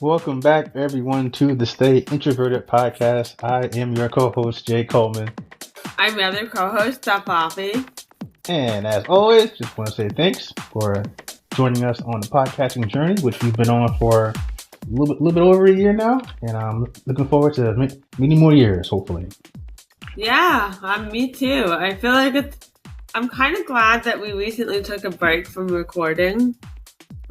Welcome back, everyone, to the Stay Introverted podcast. I am your co-host, Jay Coleman. I'm your other co-host, Steph and And as always, just want to say thanks for joining us on the podcasting journey, which we've been on for a little bit over a year now. And I'm looking forward to many more years, hopefully. Yeah, me too. I feel like I'm kind of glad that we recently took a break from recording.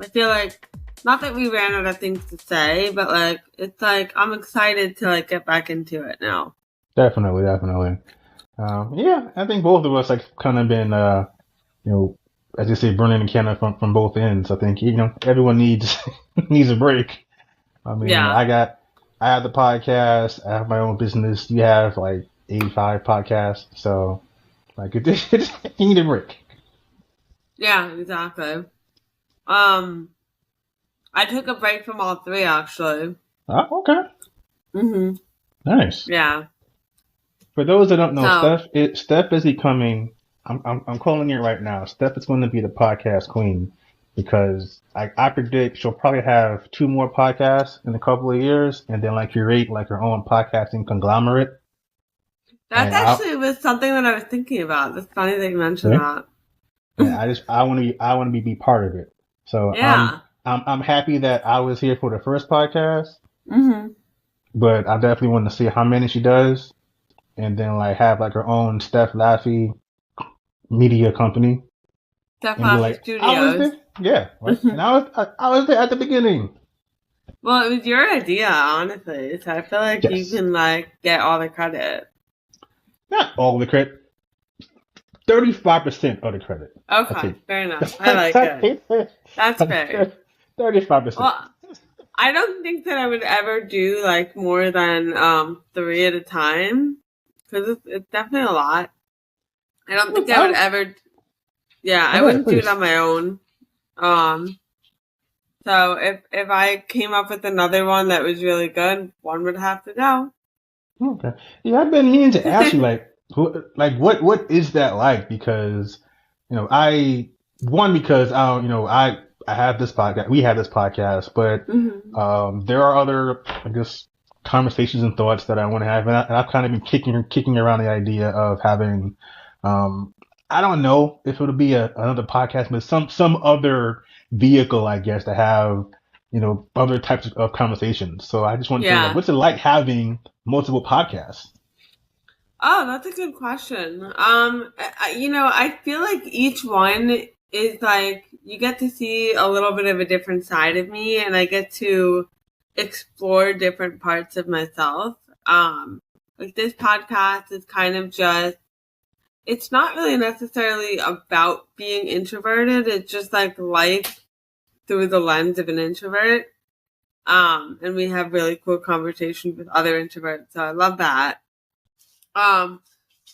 I feel like, not that we ran out of things to say, but it's like I'm excited to get back into it now. Definitely. Yeah, I think both of us kind of been, as you say, burning the candle from both ends. I think everyone needs needs a break. I mean, Yeah. I have the podcast. I have my own business. You have 85 podcasts, so you need a break. Yeah, exactly. I took a break from all three, actually. Oh, okay. Mm-hmm. Nice. Yeah. For those that don't know, Steph is becoming. I'm calling it right now. Steph is going to be the podcast queen because I predict she'll probably have 2 more podcasts in a couple of years, and then curate her own podcasting conglomerate. That was something that I was thinking about. It's funny that you mentioned that. Yeah, I want to be part of it. So yeah. I'm happy that I was here for the first podcast. Mm-hmm. But I definitely want to see how many she does, and then have her own Steph Laffey media company. Steph Laffey Studios. Yeah, and I was there at the beginning. Well, it was your idea, honestly. So I feel like you can get all the credit. Not all the credit. 35% of the credit. Okay, fair enough. I like it. That's fair. 35%. Well, I don't think that I would ever do more than 3 at a time because it's definitely a lot. I don't think I would ever. Yeah, I wouldn't do it on my own. So if I came up with another one that was really good, one would have to go. Okay. Yeah, I've been meaning to ask you what is that like? Because because I have this podcast. We have this podcast, but there are other, I guess, conversations and thoughts that I want to have, and I've kind of been kicking around the idea of having, I don't know if it'll be another podcast, but some other vehicle, I guess, to have other types of conversations. So I just want to know, what's it like having multiple podcasts? Oh, that's a good question. I feel like each one is you get to see a little bit of a different side of me, and I get to explore different parts of myself. This podcast is kind of just, it's not really necessarily about being introverted. It's just life through the lens of an introvert. And we have really cool conversations with other introverts, so I love that.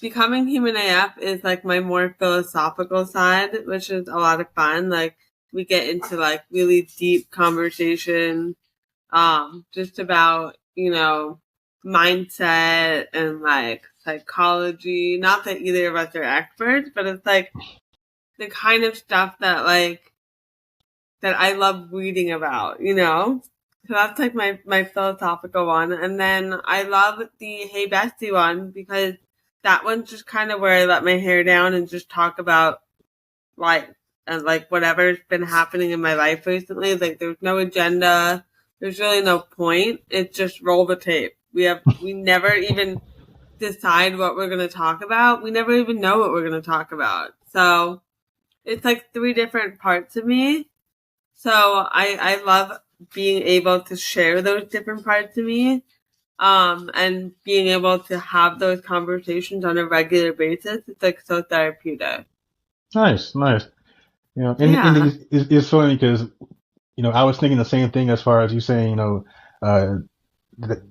Becoming Human AF is my more philosophical side, which is a lot of fun. We get into really deep conversation, just about, mindset and psychology. Not that either of us are experts, but it's the kind of stuff that that I love reading about, So that's my philosophical one. And then I love the Hey Bestie one because that one's just kind of where I let my hair down and just talk about life and whatever's been happening in my life recently. There's no agenda. There's really no point. It's just roll the tape. We never even decide what we're going to talk about. We never even know what we're going to talk about. So it's 3 different parts of me. So I love being able to share those different parts of me, and being able to have those conversations on a regular basis. It's so therapeutic. Nice. It's funny because, I was thinking the same thing as far as you saying, the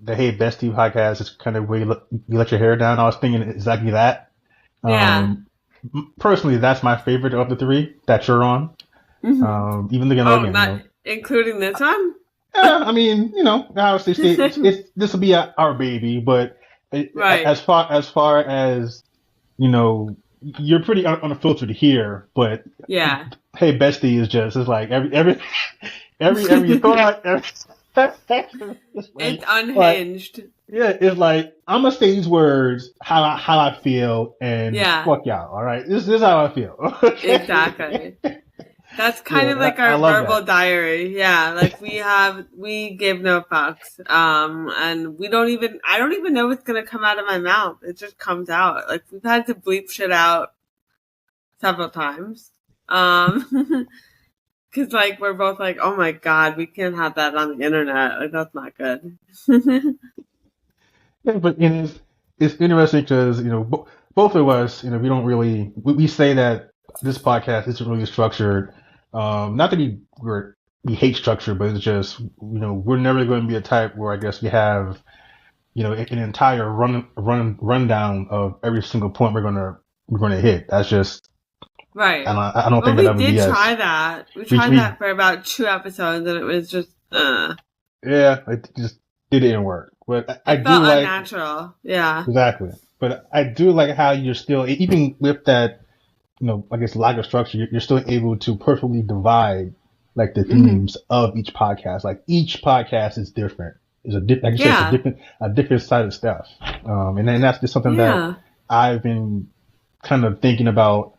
Hey Bestie podcast is kind of where you let your hair down. I was thinking exactly that. Yeah. Personally, that's my favorite of the 3 that you're on. Mm-hmm. Even the including this one. Yeah, I mean, obviously, this will be our baby, but right. as far as you're pretty unfiltered here, but yeah. Hey Bestie is just every thought, It's unhinged. It's like I'm gonna say these words how I feel, and fuck y'all. All right, this is how I feel. Exactly. That's kind of like our verbal diary. Yeah, like we give no fucks. And I don't even know what's gonna come out of my mouth. It just comes out. Like we've had to bleep shit out several times. Cause like we're both like, oh my god, we can't have that on the internet. Like that's not good. Yeah, but it's interesting because both of us, we don't really we say that this podcast isn't really structured. Not that we hate structure, but it's just we're never going to be a type where I guess we have an entire rundown of every single point we're gonna hit. That's just right. I don't think that would be. We did try that. We tried that for about 2 episodes, and it was just. Yeah, it just didn't work. But I do like unnatural. Yeah. Exactly. But I do like how you're still, even with that, I guess lack of structure, you're still able to perfectly divide like the themes of each podcast. Like each podcast is different. It's a different side of stuff. And then that's just something that I've been kind of thinking about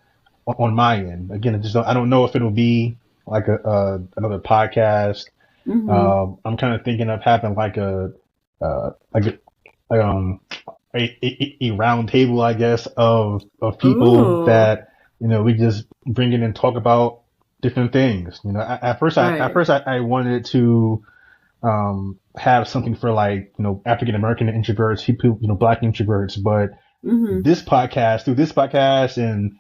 on my end. Again, I don't know if it'll be like another podcast. I'm kind of thinking of having like a round table, I guess, of people that we just bring in and talk about different things. At first I wanted to have something for like African American introverts, people, Black introverts, but through this podcast and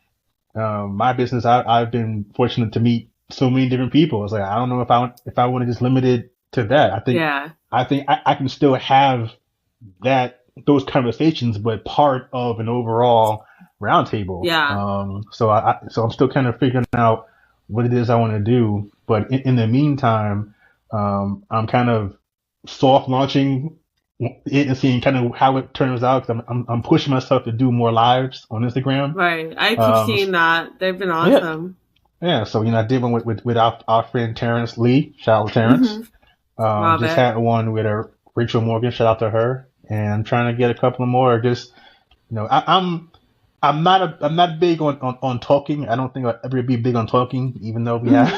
my business, I've been fortunate to meet so many different people. It's like I don't know if I want to just limit it to that. I think I can still have those conversations, but part of an overall roundtable. Yeah. So I'm still kind of figuring out what it is I want to do. But in the meantime, I'm kind of soft launching it and seeing kind of how it turns out. Cause I'm pushing myself to do more lives on Instagram. Right. I keep seeing that. They've been awesome. Yeah. So, I did one with our friend Terrence Lee. Shout out to Terrence. Just had one with Rachel Morgan. Shout out to her. And I'm trying to get a couple more. Just, I'm not big on talking. I don't think I'll ever be big on talking, even though we have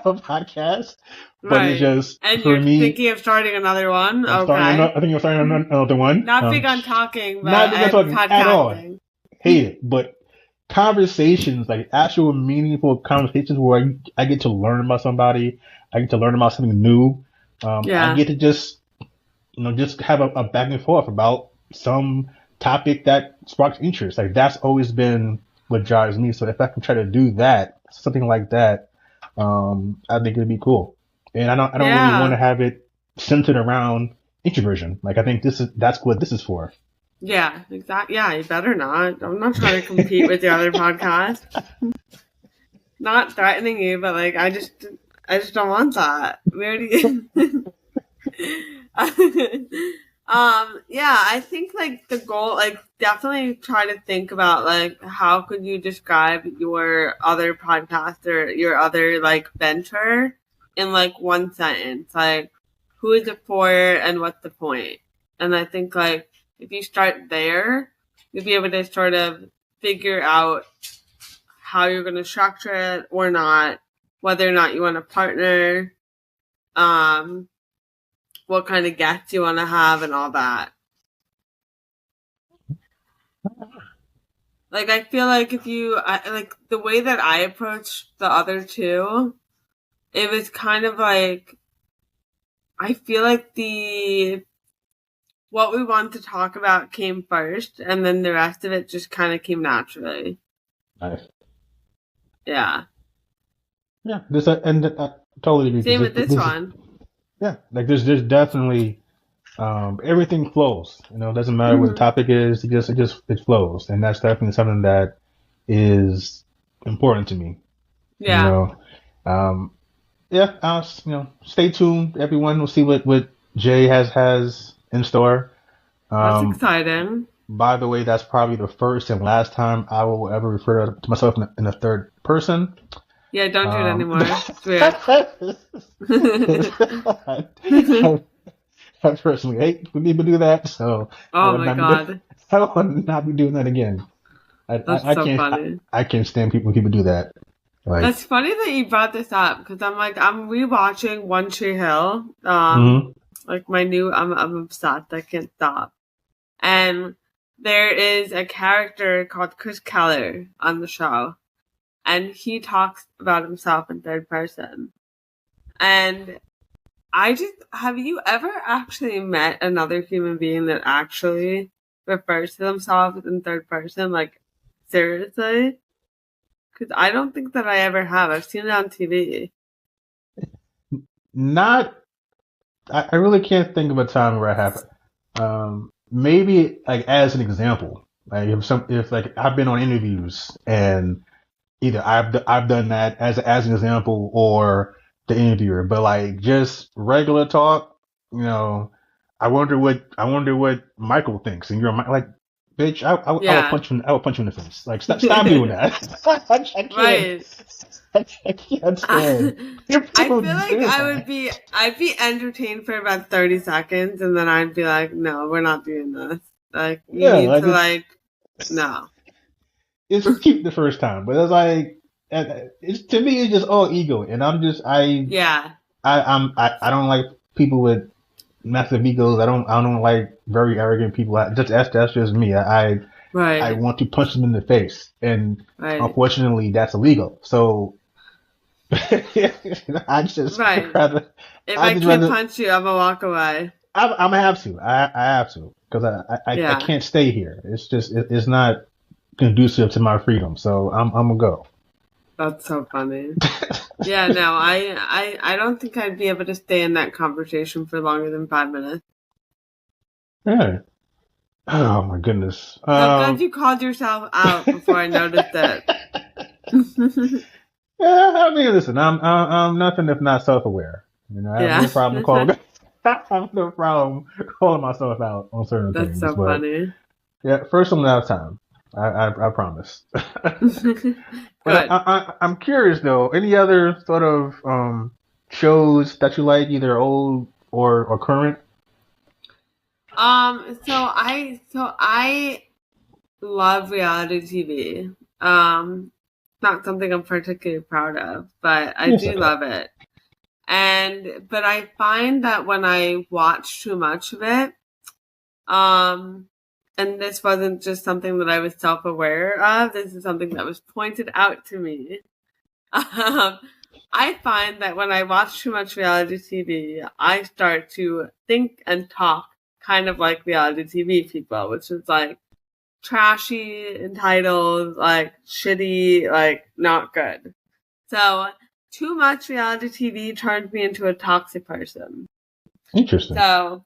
a podcast. But it's just and for you're me, thinking of starting another one. I think I'm starting another one. Not big on talking, but not big on talking at all. Hate it, but conversations, like actual meaningful conversations, where I get to learn about somebody, I get to learn about something new. I get to just have a back and forth about some topic that sparks interest. Like that's always been what drives me. So if I can try to do that, something like that, I think it'd be cool. And I don't really want to have it centered around introversion. Like I think that's what this is for. Yeah, exactly. Yeah, you better not. I'm not trying to compete with the other podcast. Not threatening you, but like I just don't want that. We already. I think like the goal, like definitely try to think about like how could you describe your other podcast or your other like venture in like one sentence, like who is it for and what's the point? And I think like if you start there, you'll be able to sort of figure out how you're going to structure it or not, whether or not you want a partner, what kind of guests you want to have and all that. Like, I feel like like the way that I approached the other two, it was kind of like, I feel like what we wanted to talk about came first, and then the rest of it just kind of came naturally. Nice. Yeah. Yeah, totally agree. Same with this one. Yeah, like there's definitely everything flows. It doesn't matter what the topic is. It flows, and that's definitely something that is important to me. Yeah. Stay tuned, everyone. We'll see what Jay has in store. That's exciting. By the way, that's probably the first and last time I will ever refer to myself in the third person. Yeah, don't do it anymore. It's weird. I personally hate when people do that, so I Oh would my not be doing, God. I would not be doing that again. That's I so can't funny. I can't stand people when people do that. Like, That's funny that you brought this up because I'm rewatching One Tree Hill. mm-hmm. Like I'm obsessed. I can't stop. And there is a character called Chris Keller on the show, and he talks about himself in third person. And have you ever actually met another human being that actually refers to themselves in third person, like seriously? Because I don't think that I ever have. I've seen it on TV. Not. I really can't think of a time where I have. Maybe like as an example, like if like I've been on interviews and either I've done that as an example or the interviewer, but like just regular talk, you know, I wonder what Michael thinks, and you're like, bitch, I will Yeah. punch you, I will punch you in the face. Like stop doing that. I can't, Right. I can't stand I people feel like do that. I'd be entertained for about 30 seconds and then I'd be like, no, we're not doing this. Like, you Yeah, need like to like, no. it's cute the first time, but it's like it's to me it's just all ego, and I'm just Yeah. I don't like people with massive egos. I don't like very arrogant people. That's just me. I Right. want to punch them in the face, and Right. unfortunately that's illegal. So I just Right. rather If I I just can't rather punch you, I'm gonna walk away. I'm gonna have to. I have to because I Yeah. can't stay here. It's just it's not conducive to my freedom. So I'm gonna go. That's so funny. Yeah, no, I don't think I'd be able to stay in that conversation for longer than 5 minutes. Yeah. Oh my goodness. So glad you called yourself out before I noticed it. Yeah, I mean, listen, I'm nothing if not self-aware. You know, I have Yeah. no problem calling. I have no problem calling myself out on certain That's things. so But funny. yeah, first one out of time. I promise. But Good. I'm curious though. Any other sort of shows that you like, either old or current? So I love reality TV. Not something I'm particularly proud of, but I Yes, do okay. love it. But I find that when I watch too much of it, um, and this wasn't just something that I was self-aware of, this is something that was pointed out to me. I find that when I watch too much reality TV, I start to think and talk kind of like reality TV people, which is like trashy, entitled, like shitty, like not good. So too much reality TV turned me into a toxic person. Interesting. So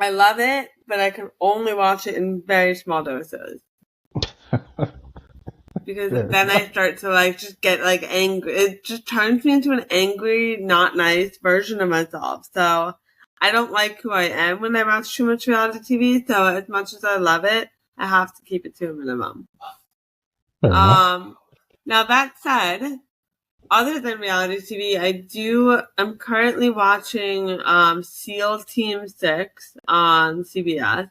I love it, but I can only watch it in very small doses. Because Fair then I enough. start to like just get like angry. It just turns me into an angry, not nice version of myself. So I don't like who I am when I watch too much reality TV. So as much as I love it, I have to keep it to a minimum. Fair enough. Now that said, other than reality TV, I'm currently watching SEAL Team 6 on CBS.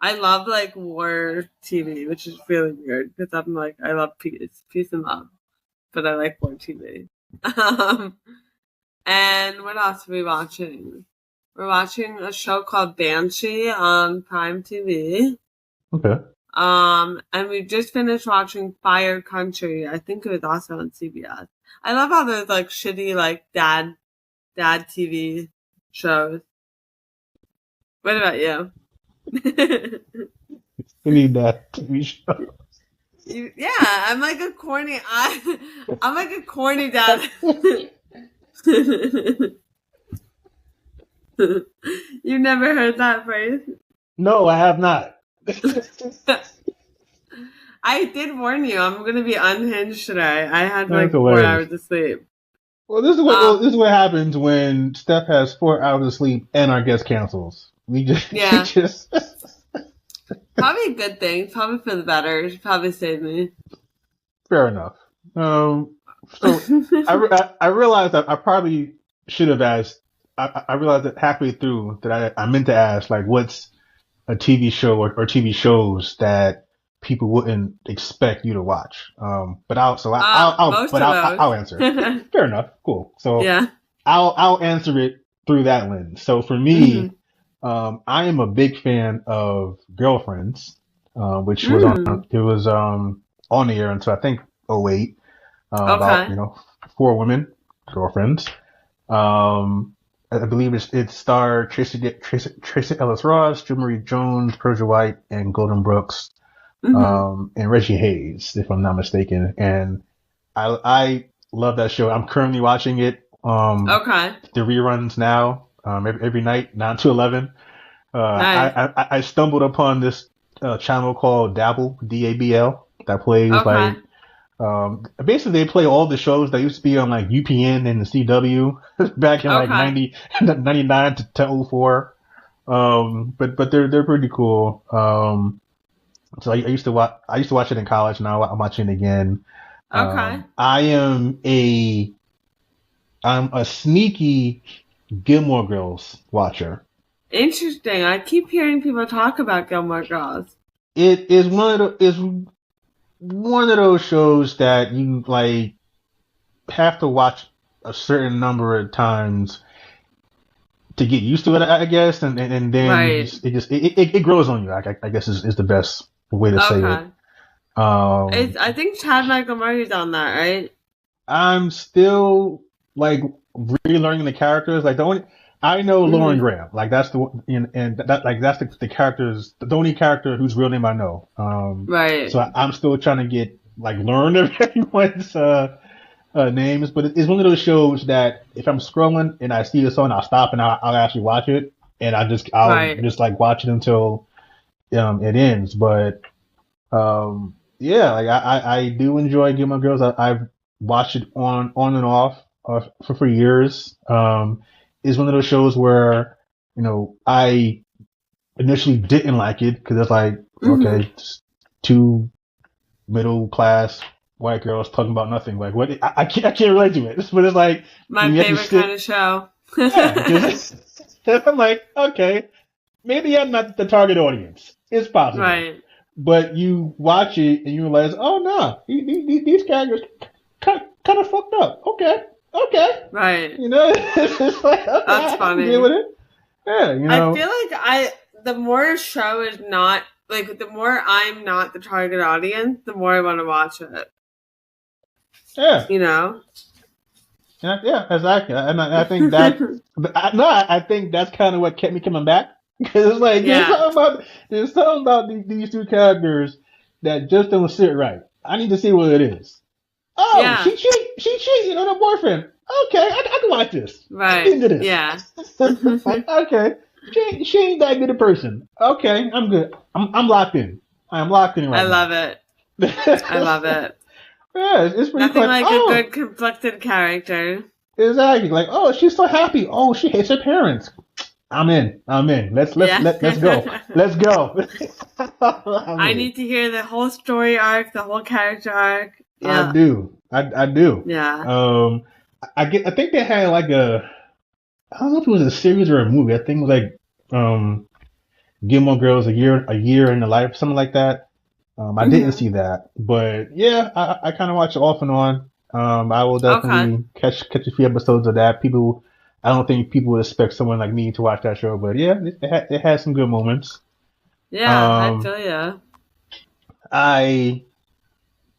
I love like war TV, which is really weird because I'm like, I love peace and love, but I like war TV. Um, and what else are we watching? We're watching a show called Banshee on Prime TV. Okay. And we just finished watching Fire Country. I think it was also on CBS. I love how there's like shitty like dad TV shows. What about you? We need that TV show. Yeah, I'm like a corny. I'm like a corny dad. You've never heard that phrase? No, I have not. I did warn you. I'm gonna be unhinged today. I had That's like 4 hours hilarious. of sleep. This Um, is what happens when Steph has 4 hours of sleep and our guest cancels. We yeah, just probably a good thing. Probably for the better. It should probably save me. fair enough. So I realized that I probably should have asked I realized that halfway through that I meant to ask, like, what's a TV show or TV shows that people wouldn't expect you to watch? But Most of I'll those. answer. Fair enough. Cool. So Yeah. I'll answer it through that lens. So for me, Mm-hmm. I am a big fan of Girlfriends, which was Mm. on the air until I think '08. About, Okay. four women, girlfriends. I believe it starred Tracy Ellis Ross, Drew Marie Jones, Persia White, and Golden Brooks, Mm-hmm. and Reggie Hayes, if I'm not mistaken. And I love that show. I'm currently watching it. Okay. The reruns now, every night, 9 to 11. Nice. I stumbled upon this channel called Dabble, DABL, that plays Okay. like basically they play all the shows that used to be on like UPN and the CW back in like Okay. 99 to '04. But they're pretty cool. So I used to watch it in college. Now I'm watching it again. Okay. I'm a sneaky Gilmore Girls watcher. Interesting. I keep hearing people talk about Gilmore Girls. It is one of those shows that you like have to watch a certain number of times to get used to it, I guess, and then Right. it grows on you. I guess is the best way to say it. Okay. I think Chad Michael Murray's on that, right? I'm still like relearning the characters. Like the only I know Lauren Mm-hmm. Graham. Like that's and that like that's the characters. The only character whose real name I know. Right. So I'm still trying to get like learn everyone's names. But it's one of those shows that if I'm scrolling and I see the song, I'll stop and I'll actually watch it, and I'll Right. just like watch it until it ends. But yeah, like I do enjoy Gilmore Girls. I've watched it on and off for years. It's one of those shows where I initially didn't like it because it's like Mm-hmm. okay, just two middle class white girls talking about nothing. Like what? I can't relate to it. But it's like My when you actually favorite kind sit, of show. yeah, because I'm like okay, maybe I'm not the target audience. It's possible. Right. But you watch it and you realize, oh no, these characters kind of fucked up. Okay, okay, Right. it's like okay, That's I can deal with funny. it. Yeah, I feel like the more a show is not like the more I'm not the target audience, the more I want to watch it. yeah, You know? yeah, exactly. And I think that, I think that's kind of what kept me coming back because it's like Yeah. there's something about these two characters that just don't sit right. I need to see what it is. Oh, Yeah. she cheating on her boyfriend. Okay, I can watch this. I'm Right. into this. Yeah. Like, okay, she ain't that good a person. Okay, I'm good. I'm locked in. I am locked in I right love now. it. I love it. Yeah, it's pretty Nothing fun. like a Oh, good conflicted character. exactly. Like, oh, she's so happy. Oh, she hates her parents. I'm in. I'm in. Yeah. Let's go. Let's go. I'm I in. need to hear the whole story arc, the whole character arc. I Yeah. do. I do. Yeah. I think they had like I don't know if it was a series or a movie. I think it was like Gilmore Girls a year in the life, something like that. I didn't Mm-hmm. see that, but yeah, I kind of watch it off and on. I will Okay. definitely catch a few episodes of that. I don't think people would expect someone like me to watch that show, but yeah, it had some good moments. Yeah, I Um, feel ya. I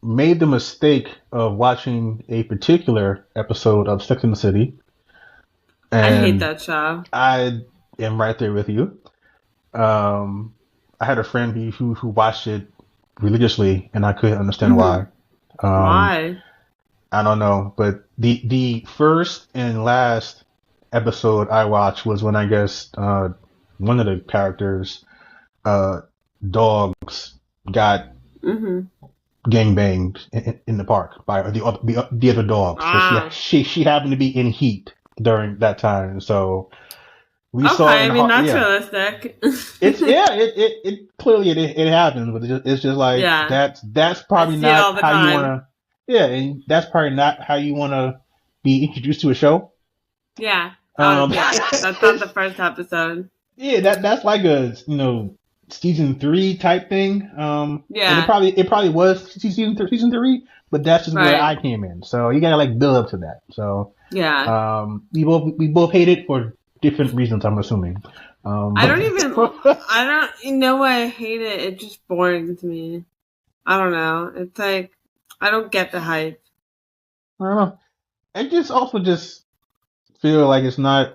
made the mistake of watching a particular episode of Sex and the City, I hate and that show. I am right there with you. Um, I had a friend who watched it religiously, and I couldn't understand Mm-hmm. why. Um, Why? I don't know, but the first and last episode I watched was when I guess one of the characters uh dogs got Mm-hmm. gangbanged in the park by the other dogs. So Ah. she happened to be in heat during that time. So we Okay, saw it I in mean that's yeah. realistic. It's yeah, it clearly it happens, but it's just like Yeah. that's I probably see it not all the how you time. wanna yeah, and that's probably not how you wanna be introduced to a show. Yeah. That's not the first episode. Yeah, that's like a season 3 type thing. And Yeah. it probably was season 3, but that's just where I came in. So you gotta like build up to that. So yeah. we both hate it for different reasons, I'm assuming. I don't know why I hate it. It's just boring to me. I don't know. It's like I don't get the hype. I don't know. I just feel like it's not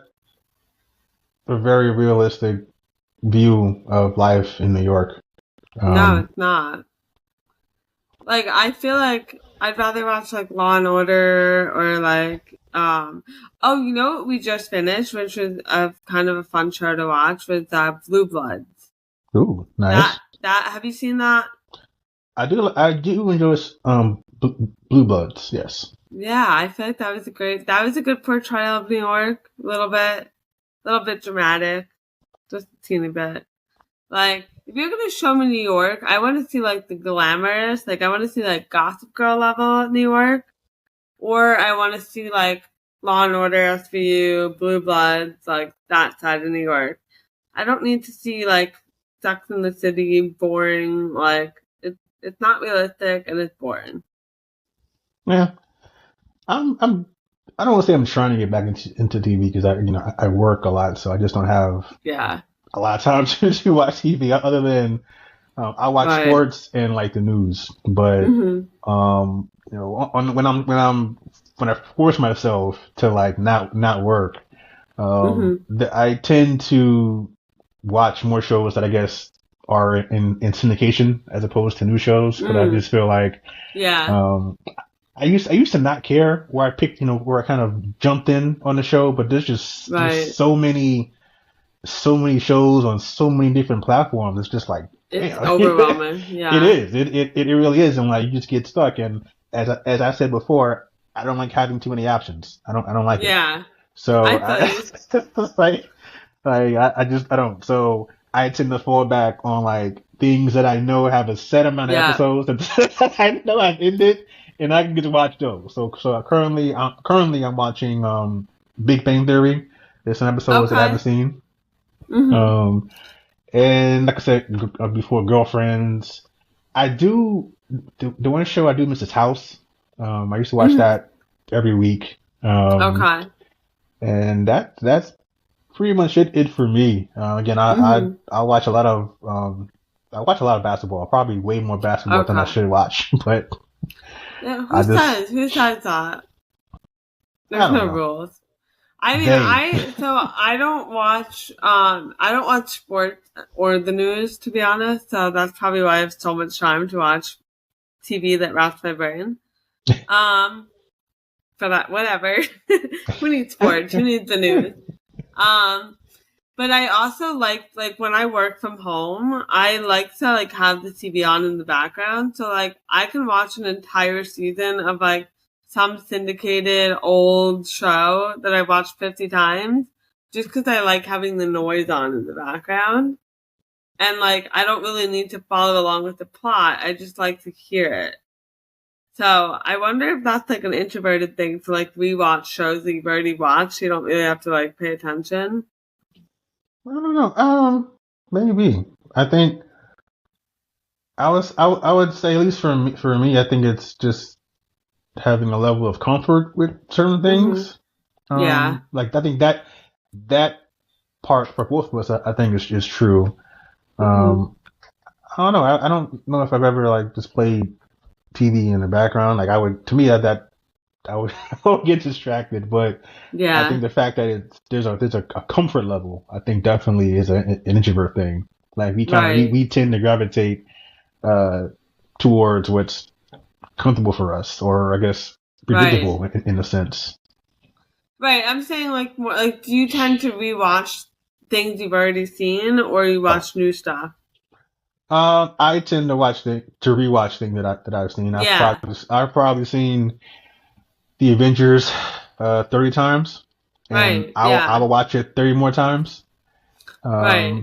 a very realistic view of life in New York. No, it's not. Like I feel like I'd rather watch like Law and Order or like you know what we just finished, which was a kind of a fun show to watch, was Blue Bloods. Ooh, nice. That have you seen that? I do enjoy Blue Bloods, yes. Yeah, I feel like that was a good portrayal of New York. A little bit dramatic, just a teeny bit. Like, if you're gonna show me New York, I want to see like the glamorous, like I want to see like Gossip Girl level New York, or I want to see like Law and Order, SVU, Blue Bloods, like that side of New York. I don't need to see like Sex in the City, boring. Like it's not realistic and it's boring. Yeah, I don't want to say I'm trying to get back into TV because I work a lot, so I just don't have a lot of time to watch TV other than I watch sports and like the news. But when I force myself to like not work, I tend to watch more shows that I guess are in syndication as opposed to new shows. But I just feel like I used to not care where I picked, where I kind of jumped in on the show, but there's so many shows on so many different platforms. It's just like it's overwhelming. Yeah, it is. It really is, and like you just get stuck. And as I said before, I don't like having too many options. I don't like it. Yeah. So I don't. So I tend to fall back on like things that I know have a set amount of episodes that I know I've ended, and I can get to watch those. So currently I'm watching Big Bang Theory. There's some episodes that I haven't seen. And like I said before, Girlfriends. I do the one show I do miss is House. I used to watch that every week. And that's pretty much it for me. Again, I watch a lot of basketball. Probably way more basketball than I should watch. But who says that? There's no rules. I mean, I don't watch sports or the news, to be honest. So that's probably why I have so much time to watch TV that rots my brain. But whatever. Who needs sports? Who needs the news? But I also like when I work from home, I like to like have the TV on in the background. So like I can watch an entire season of like some syndicated old show that I've watched 50 times just because I like having the noise on in the background. And like, I don't really need to follow along with the plot. I just like to hear it. So I wonder if that's like an introverted thing to like rewatch shows that you've already watched. You don't really have to like pay attention. I don't know. Maybe. I think I would say, at least for me, I think it's just having a level of comfort with certain things. Like I think that part for both of us, I think is true. I don't know. I don't know if I've ever like just played TV in the background. Like to me that I would get distracted. But I think the fact that there's a comfort level, I think definitely is an introvert thing. Like we tend to gravitate towards what's comfortable for us, or I guess predictable in a sense. Right. I'm saying like more like, do you tend to rewatch things you've already seen, or you watch new stuff? I tend to rewatch things that I've seen. I've probably seen The Avengers 30 times, and I'll watch it 30 more times. Yeah.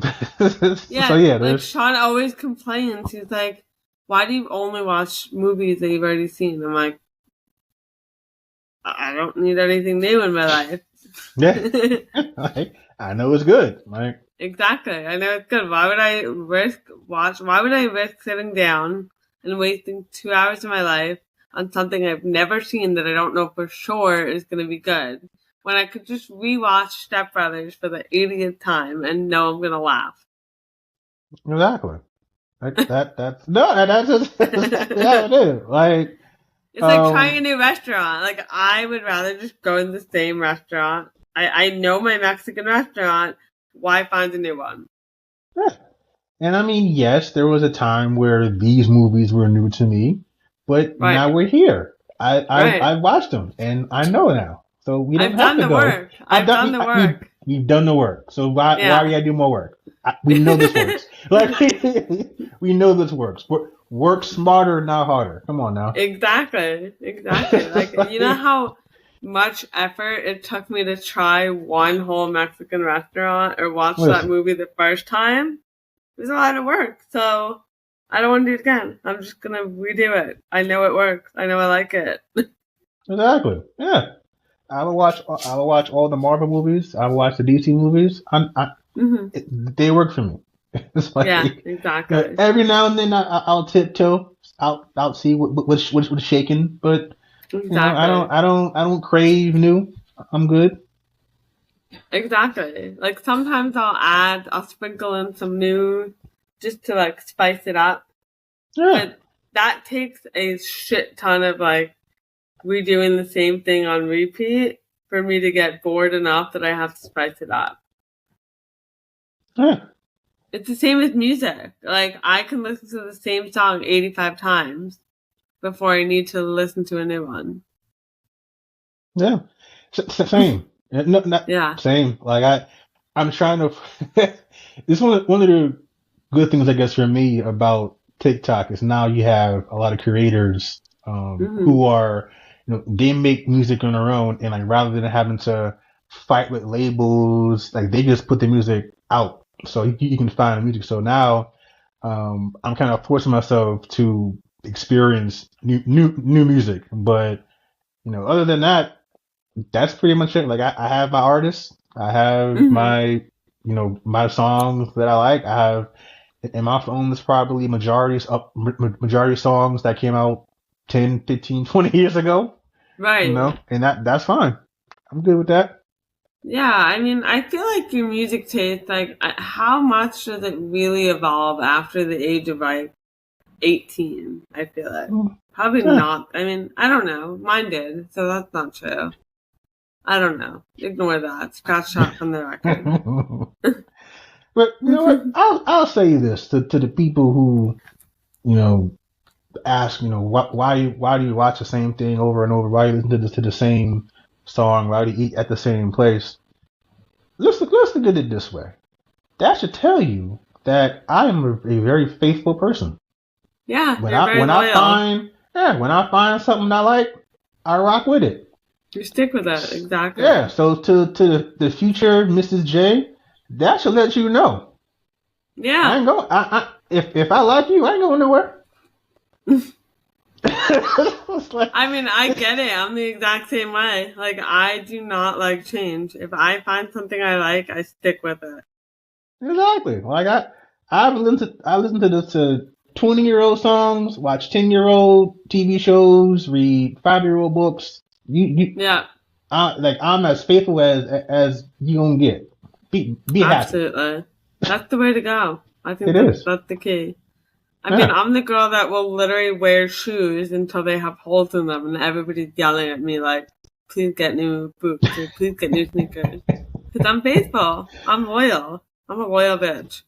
So yeah, like Sean always complains. He's like, "Why do you only watch movies that you've already seen?" I'm like, I don't need anything new in my life. Yeah. Like, I know it's good. Like, Exactly. I know it's good. Why would I risk sitting down and wasting 2 hours of my life on something I've never seen that I don't know for sure is going to be good when I could just rewatch Step Brothers for the 80th time and know I'm going to laugh? exactly. Like that's no, that's exactly how it is. Like, It's like trying a new restaurant. Like, I would rather just go in the same restaurant. I know my Mexican restaurant. Why find a new one? yeah. And I mean, yes, there was a time where these movies were new to me, but Right. now we're here. Right. I watched them and I know now. So we don't I've have done to the go. work. I've done the work. We've done the work. So why do I do more work? We know this works. Like, we know this works. Work smarter, not harder. Come on now. Exactly. Like, you know how much effort it took me to try one whole Mexican restaurant or watch that movie the first time? It was a lot of work. So I don't want to do it again. I'm just going to redo it. I know it works. I know I like it. Exactly. Yeah. I will watch all the Marvel movies. I will watch the DC movies. They work for me. It's like, yeah, exactly. Every now and then I'll tiptoe. I'll see what's shaking, but exactly. I don't crave new. I'm good. Exactly. Like, sometimes I'll sprinkle in some new just to like spice it up. Yeah. But that takes a shit ton of like redoing the same thing on repeat for me to get bored enough that I have to spice it up. Yeah. It's the same with music. Like, I can listen to the same song 85 times before I need to listen to a new one. Yeah. Same. Yeah. Same. Like, I'm trying to. This one of the good things, I guess, for me about TikTok is now you have a lot of creators who are, they make music on their own, and like rather than having to fight with labels, like they just put the music out, so you can find the music. So now, I'm kind of forcing myself to experience new music, but other than that, that's pretty much it. Like I have my artists, I have my my songs that I like. I have in my phone there's probably majority songs that came out 10, 15, 20 years ago. Right. And that's fine. I'm good with that. Yeah, I mean, I feel like your music taste, like, how much does it really evolve after the age of like 18? I feel like probably not. I mean, I don't know. Mine did, so that's not true. I don't know. Ignore that. Scratch that from the record. But you know what? I'll say this to the people who ask why do you watch the same thing over and over? Why do you listen to the same song? Why do you eat at the same place? Let's look at it this way. That should tell you that I am a very faithful person. Yeah, when I find something I like, I rock with it. You stick with it, exactly. Yeah. So to the future Mrs. J, that should let you know. Yeah. I ain't go. If I like you, I ain't going nowhere. I mean, I get it. I'm the exact same way. Like, I do not like change. If I find something I like, I stick with it. Exactly. Like I listen to 20-year-old songs, watch 10-year-old TV shows, read 5-year-old books. Yeah. Like I'm as faithful as you gonna get. Be happy. Absolutely. That's the way to go. I think that's the key. I mean, I'm the girl that will literally wear shoes until they have holes in them, and everybody's yelling at me like, "Please get new boots or please get new sneakers." Because I'm faithful. I'm loyal. I'm a loyal bitch.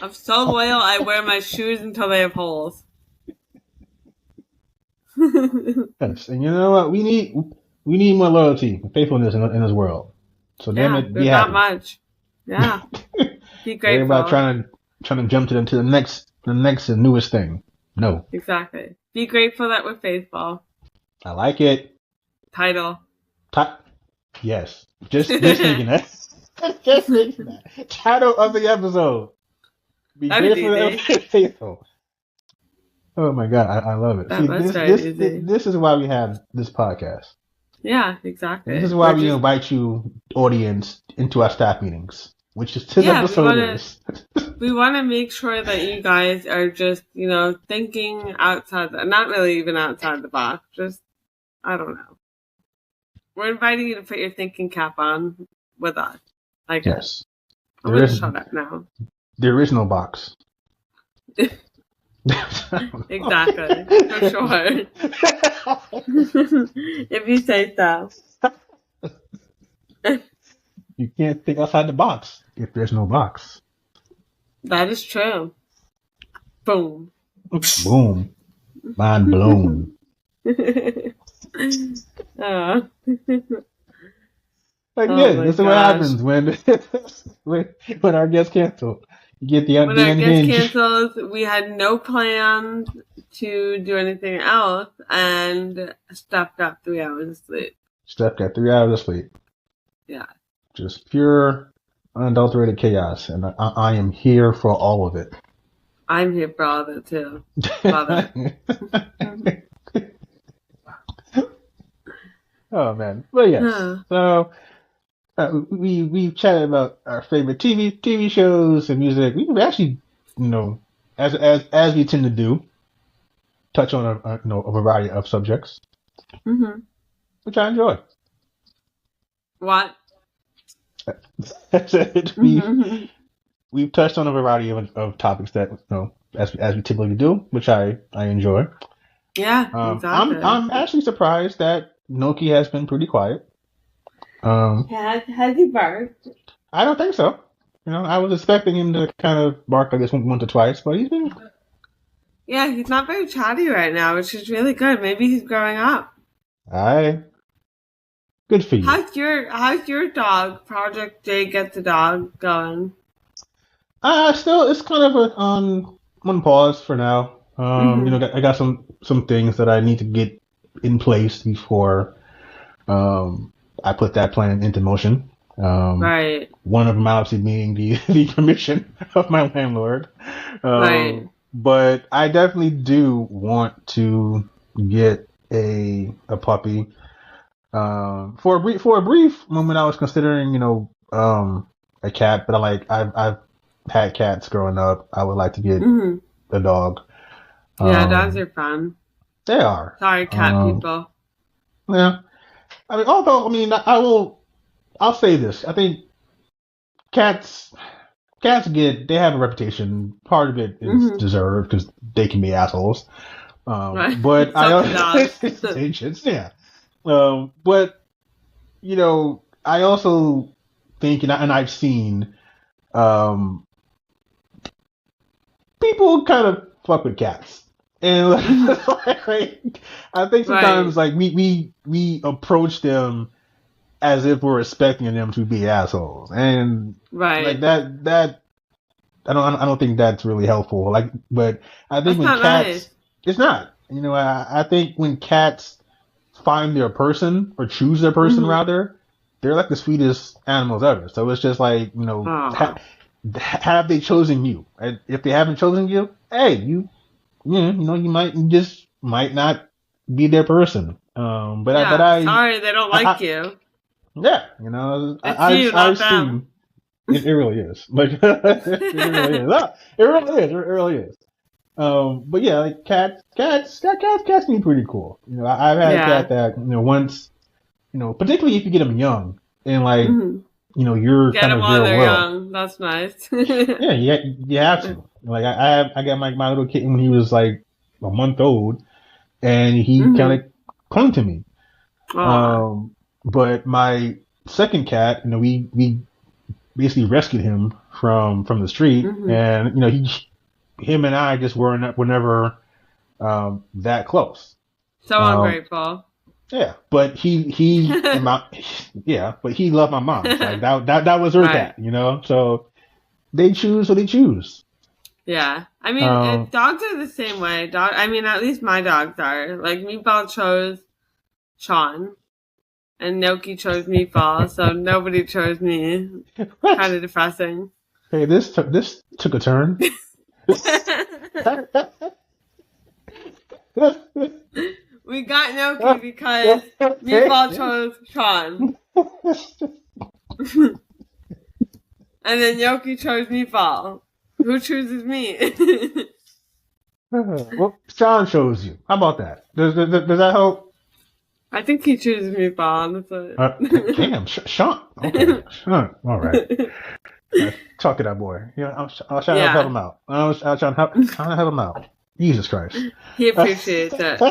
I'm so loyal. I wear my shoes until they have holes. Yes, and you know what? We need more loyalty and faithfulness in this world. So damn it, be happy. Not much. Yeah. Be grateful. Everybody trying to jump to the next and newest thing. No. Exactly. Be grateful that we're faithful. I like it. Title. Yes. Just thinking that. Just thinking that. Title of the episode. Be grateful that we're faithful. Oh my God, I love it. This is why we have this podcast. Yeah, exactly. And this is why we invite you, audience, into our staff meetings, which is this episode is. We want to make sure that you guys are just, thinking outside, not really even outside the box. Just, I don't know. We're inviting you to put your thinking cap on with us. I guess. Yes. I'm going to shut up now. There is no box. Exactly. For sure. If you say so. You can't think outside the box if there's no box. That is true. Boom. Boom. Mind blown. Again, this is what happens when our guests cancel. You get the when our guest cancels, we had no plans to do anything else, and Steph got 3 hours of sleep. Steph got 3 hours of sleep. Yeah. Just pure, unadulterated chaos, and I am here for all of it. I'm here for all of it too. Love it. Oh man, but yes. So we've chatted about our favorite TV shows and music. We actually, as we tend to do, touch on a variety of subjects, which I enjoy. What? We've touched on a variety of topics that as we typically do, which I enjoy. Yeah, exactly. I'm actually surprised that Noki has been pretty quiet. Has he barked? I don't think so. I was expecting him to kind of bark like this once or twice, but he's been. Yeah, he's not very chatty right now, which is really good. Maybe he's growing up. Good for you. How's your dog, Project Jay Get the Dog, going? Still, it's kind of on pause for now. I got some things that I need to get in place before I put that plan into motion. Right. One of them obviously being the permission of my landlord. Right. But I definitely do want to get a puppy. For a brief moment, I was considering, a cat, but I've had cats growing up. I would like to get a dog. Yeah, dogs are fun. They are. Sorry, cat people. Yeah. I'll say this. I think cats they have a reputation. Part of it is deserved because they can be assholes. Right. But yeah. But I also think, and I've seen, people kind of fuck with cats, and I think sometimes we approach them as if we're expecting them to be assholes, and that I don't think that's really helpful. But I think when cats, it's not. I think when cats find their person or choose their person rather, they're like the sweetest animals ever. So it's just like, have they chosen you? And if they haven't chosen you, hey, you might not be their person. Sorry, they don't like you. Yeah, I've seen. It really is. It really is. But yeah, like cats can be pretty cool. I've had a cat that once, particularly if you get them young and you're get kind them of while their they're world. young. That's nice. Yeah, you have to. Like I got my little kitten when he was like a month old, and he kind of clung to me. But my second cat, we basically rescued him from the street, and him and I just were never that close. So ungrateful. Yeah, but he but he loved my mom. Like that was her cat, So they choose what they choose. Yeah, I mean, dogs are the same way. At least my dogs are. Like Meatball chose Sean, and Noki chose Meatball, so nobody chose me. Kind of depressing. Hey, this took a turn. We got Noki because Meatball chose Sean. And then Yoki chose Meatball. Who chooses me? Well, Sean chose you. How about that? Does that help? I think he chooses Meatball. That's Damn, Sean. Okay, Sean. All right. Talk to that boy. I'm trying to help him out. I'm trying to help him out. Jesus Christ. He appreciates it.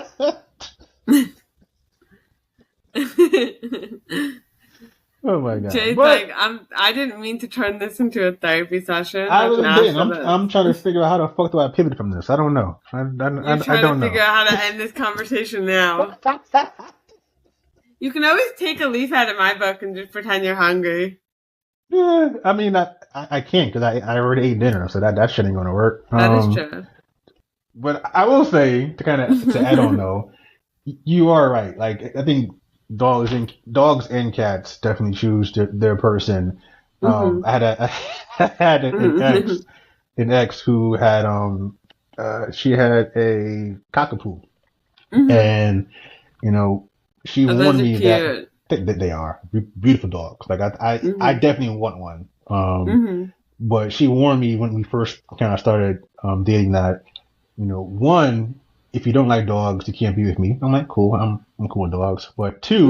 Oh my God. Jay's like, I didn't mean to turn this into a therapy session. I really didn't. I'm trying to figure out how the fuck do I pivot from this. I don't know. I don't know. You're trying to figure out how to end this conversation now. You can always take a leaf out of my book and just pretend you're hungry. Yeah, I mean, I can't because I already ate dinner, so that shit ain't gonna work. That is true. But I will say to add on though, you are right. Like I think dogs and cats definitely choose their person. I had an ex who had she had a cockapoo, and she warned me that they are beautiful dogs. Like I definitely want one. But she warned me when we first kind of started dating that, one, if you don't like dogs, you can't be with me. I'm like, cool. I'm cool with dogs. But two,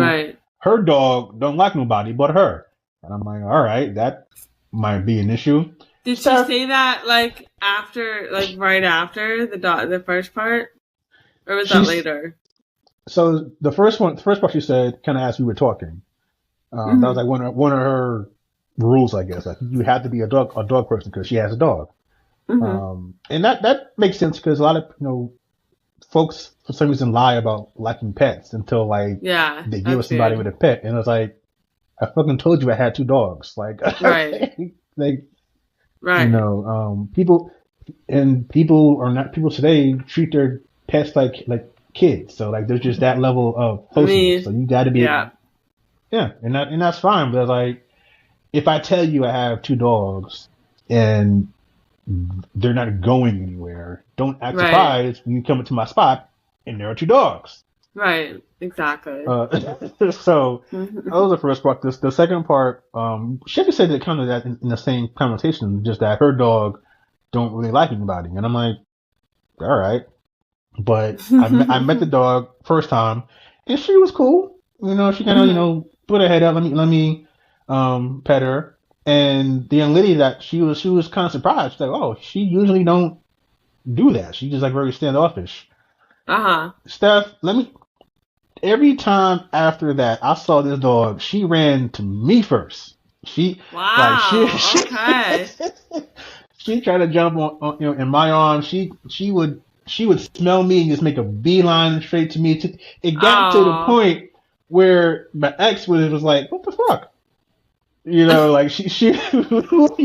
her dog don't like nobody but her. And I'm like, all right, that might be an issue. Did she say that right after the first part, or was that later? So the first part she said kind of as we were talking. That was like one of her rules, I guess. Like you have to be a dog person because she has a dog. And that makes sense because a lot of folks for some reason lie about liking pets until they give us somebody with a pet, and it's like I fucking told you I had 2 dogs. Like people today treat their pets like kids. So there's just that level of closeness. So you got to be and that's fine. But like if I tell you I have 2 dogs and they're not going anywhere, don't act surprised when you come into my spot and there are 2 dogs. Right, exactly. So that was the first part. The second part, she just said that kind of that in the same conversation, just that her dog don't really like anybody, and I'm like, all right. But I met the dog first time, and she was cool. She kind of put her head up, let me pet her. And the young lady that she was kind of surprised. She's like, oh, she usually don't do that. She's just very standoffish. Steph, every time after that I saw this dog, she ran to me first. Okay. She tried to jump on in my arms. She would smell me and just make a beeline straight to me. It got to the point where my ex was like, what the fuck? He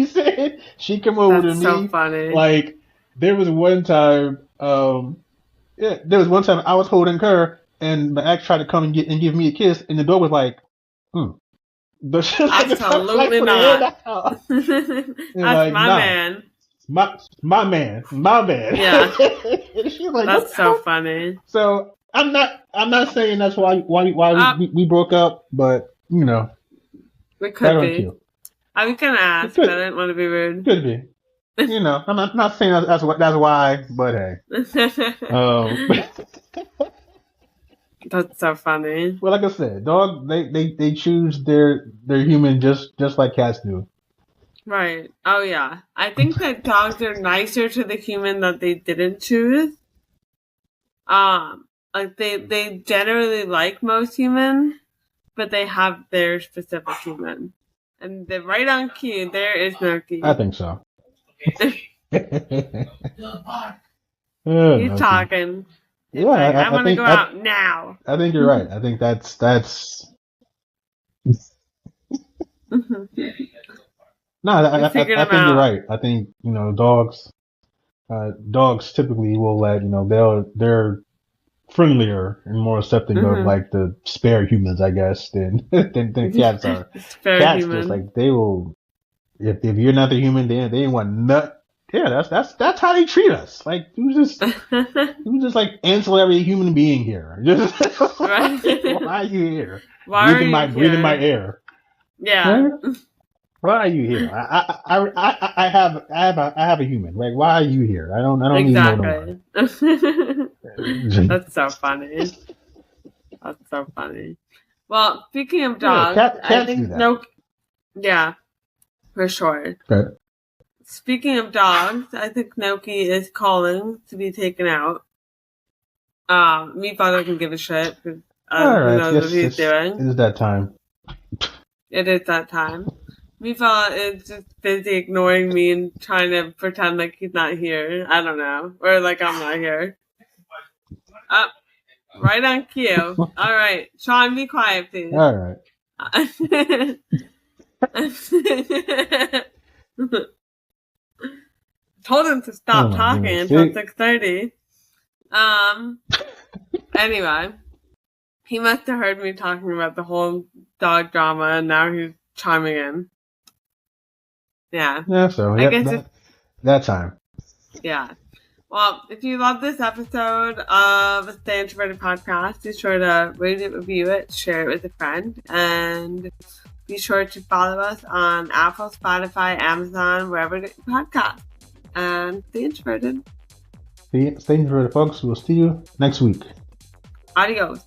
said she came over to me. That's so funny. There was one time I was holding her and my ex tried to come and give me a kiss, and the dog was like, absolutely not. That's my man. My man. Yeah. She's like, that's so funny. So I'm not saying that's why we broke up, but it could be. I was gonna ask, but I didn't want to be rude. Could be. I'm not saying that's why, but hey. That's so funny. Well, like I said, dog they choose their human just like cats do. Right. Oh yeah. I think that dogs are nicer to the human that they didn't choose. They generally like most humans, but they have their specific human. And they're right on cue. There is no key. I think so. He's talking. Yeah, I want to go out now. I think you're right. I think that's. No, I think you're right. I think dogs typically will let they're friendlier and more accepting of the spare humans, I guess, than cats are. Cats humans. Just they will if you're not the human, they want Yeah, that's how they treat us. Like you just like ancillary human being here. Just Right. why are you here? Why breathing my air. Yeah. Why are you here? I have a human. Like, why are you here? I don't need more than one. That's so funny. That's so funny. Well, speaking of Yeah, dogs, I cats think do that. yeah, for sure. Okay. Speaking of dogs, I think Noki is calling to be taken out. Me father can give a shit because All who right. knows Yes, what he's doing. it is that time. It is that time. Me father is just busy ignoring me and trying to pretend like he's not here. I don't know, or like I'm not here. Right on cue. All right, Sean, be quiet, please. All right. Told him to stop talking until 6:30. Anyway, he must have heard me talking about the whole dog drama, and now he's chiming in. Yeah. Yeah. So I guess that time. Yeah. Well, if you love this episode of the Stay Introverted podcast, be sure to rate it, review it, share it with a friend, and be sure to follow us on Apple, Spotify, Amazon, wherever you get your podcast. And stay introverted. Stay introverted, folks. We'll see you next week. Adios.